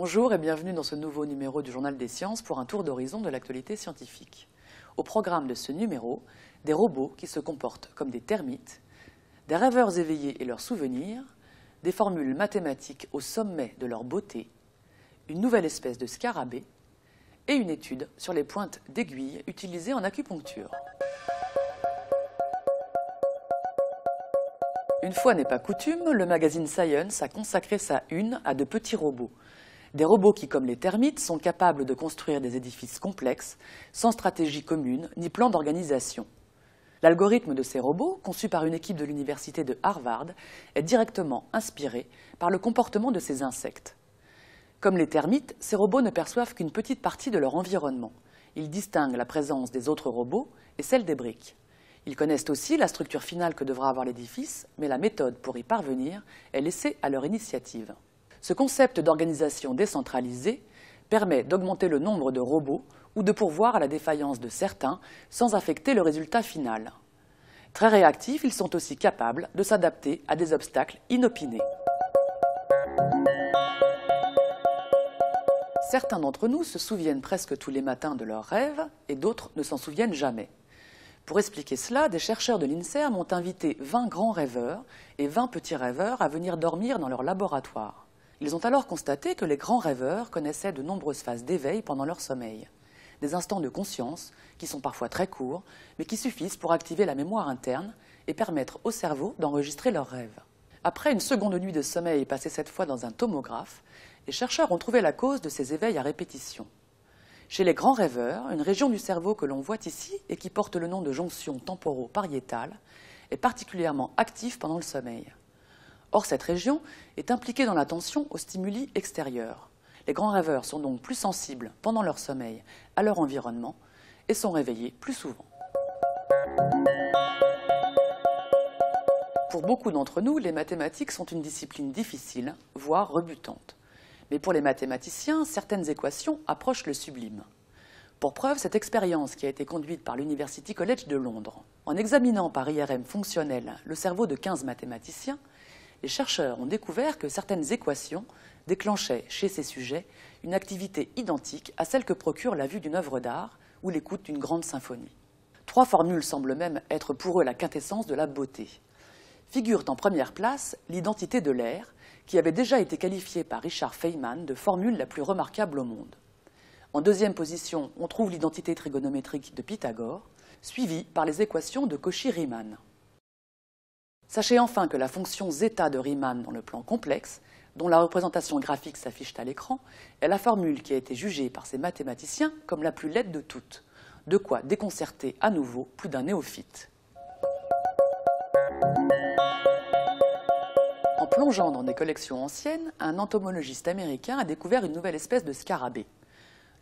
Bonjour et bienvenue dans ce nouveau numéro du Journal des Sciences pour un tour d'horizon de l'actualité scientifique. Au programme de ce numéro, des robots qui se comportent comme des termites, des rêveurs éveillés et leurs souvenirs, des formules mathématiques au sommet de leur beauté, une nouvelle espèce de scarabée et une étude sur les pointes d'aiguille utilisées en acupuncture. Une fois n'est pas coutume, le magazine Science a consacré sa une à de petits robots. Des robots qui, comme les termites, sont capables de construire des édifices complexes, sans stratégie commune ni plan d'organisation. L'algorithme de ces robots, conçu par une équipe de l'université de Harvard, est directement inspiré par le comportement de ces insectes. Comme les termites, ces robots ne perçoivent qu'une petite partie de leur environnement. Ils distinguent la présence des autres robots et celle des briques. Ils connaissent aussi la structure finale que devra avoir l'édifice, mais la méthode pour y parvenir est laissée à leur initiative. Ce concept d'organisation décentralisée permet d'augmenter le nombre de robots ou de pourvoir à la défaillance de certains sans affecter le résultat final. Très réactifs, ils sont aussi capables de s'adapter à des obstacles inopinés. Certains d'entre nous se souviennent presque tous les matins de leurs rêves et d'autres ne s'en souviennent jamais. Pour expliquer cela, des chercheurs de l'INSERM ont invité 20 grands rêveurs et 20 petits rêveurs à venir dormir dans leur laboratoire. Ils ont alors constaté que les grands rêveurs connaissaient de nombreuses phases d'éveil pendant leur sommeil. Des instants de conscience qui sont parfois très courts, mais qui suffisent pour activer la mémoire interne et permettre au cerveau d'enregistrer leurs rêves. Après une seconde nuit de sommeil passée cette fois dans un tomographe, les chercheurs ont trouvé la cause de ces éveils à répétition. Chez les grands rêveurs, une région du cerveau que l'on voit ici et qui porte le nom de jonction temporo-pariétale est particulièrement active pendant le sommeil. Or, cette région est impliquée dans l'attention aux stimuli extérieurs. Les grands rêveurs sont donc plus sensibles pendant leur sommeil à leur environnement et sont réveillés plus souvent. Pour beaucoup d'entre nous, les mathématiques sont une discipline difficile, voire rebutante. Mais pour les mathématiciens, certaines équations approchent le sublime. Pour preuve, cette expérience qui a été conduite par l'University College de Londres. En examinant par IRM fonctionnel le cerveau de 15 mathématiciens, les chercheurs ont découvert que certaines équations déclenchaient chez ces sujets une activité identique à celle que procure la vue d'une œuvre d'art ou l'écoute d'une grande symphonie. 3 formules semblent même être pour eux la quintessence de la beauté. Figurent en première place l'identité de l'air, qui avait déjà été qualifiée par Richard Feynman de formule la plus remarquable au monde. En deuxième position, on trouve l'identité trigonométrique de Pythagore, suivie par les équations de Cauchy-Riemann. Sachez enfin que la fonction zeta de Riemann dans le plan complexe, dont la représentation graphique s'affiche à l'écran, est la formule qui a été jugée par ces mathématiciens comme la plus laide de toutes, de quoi déconcerter à nouveau plus d'un néophyte. En plongeant dans des collections anciennes, un entomologiste américain a découvert une nouvelle espèce de scarabée.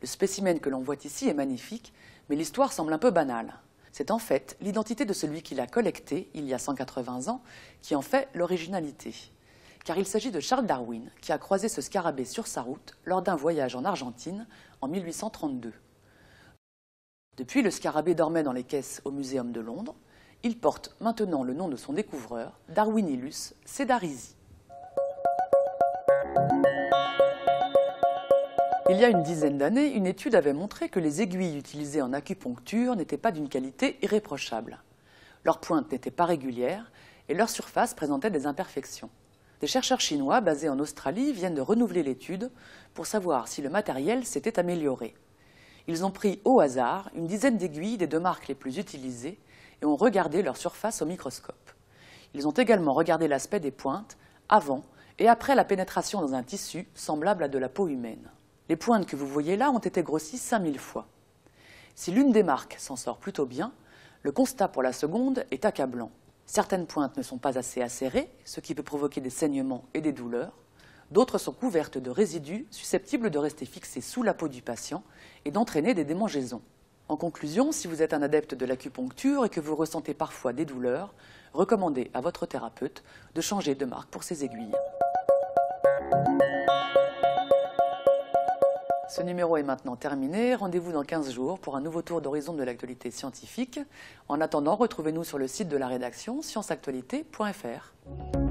Le spécimen que l'on voit ici est magnifique, mais l'histoire semble un peu banale. C'est en fait l'identité de celui qui l'a collecté, il y a 180 ans, qui en fait l'originalité. Car il s'agit de Charles Darwin, qui a croisé ce scarabée sur sa route lors d'un voyage en Argentine en 1832. Depuis, le scarabée dormait dans les caisses au Muséum de Londres. Il porte maintenant le nom de son découvreur, Darwinilus cedarisi. Il y a une dizaine d'années, une étude avait montré que les aiguilles utilisées en acupuncture n'étaient pas d'une qualité irréprochable. Leurs pointes n'étaient pas régulières et leur surface présentait des imperfections. Des chercheurs chinois basés en Australie viennent de renouveler l'étude pour savoir si le matériel s'était amélioré. Ils ont pris au hasard une dizaine d'aiguilles des 2 marques les plus utilisées et ont regardé leur surface au microscope. Ils ont également regardé l'aspect des pointes avant et après la pénétration dans un tissu semblable à de la peau humaine. Les pointes que vous voyez là ont été grossies 5000 fois. Si l'une des marques s'en sort plutôt bien, le constat pour la seconde est accablant. Certaines pointes ne sont pas assez acérées, ce qui peut provoquer des saignements et des douleurs. D'autres sont couvertes de résidus susceptibles de rester fixés sous la peau du patient et d'entraîner des démangeaisons. En conclusion, si vous êtes un adepte de l'acupuncture et que vous ressentez parfois des douleurs, recommandez à votre thérapeute de changer de marque pour ces aiguilles. Ce numéro est maintenant terminé. Rendez-vous dans 15 jours pour un nouveau tour d'horizon de l'actualité scientifique. En attendant, retrouvez-nous sur le site de la rédaction scienceactualité.fr.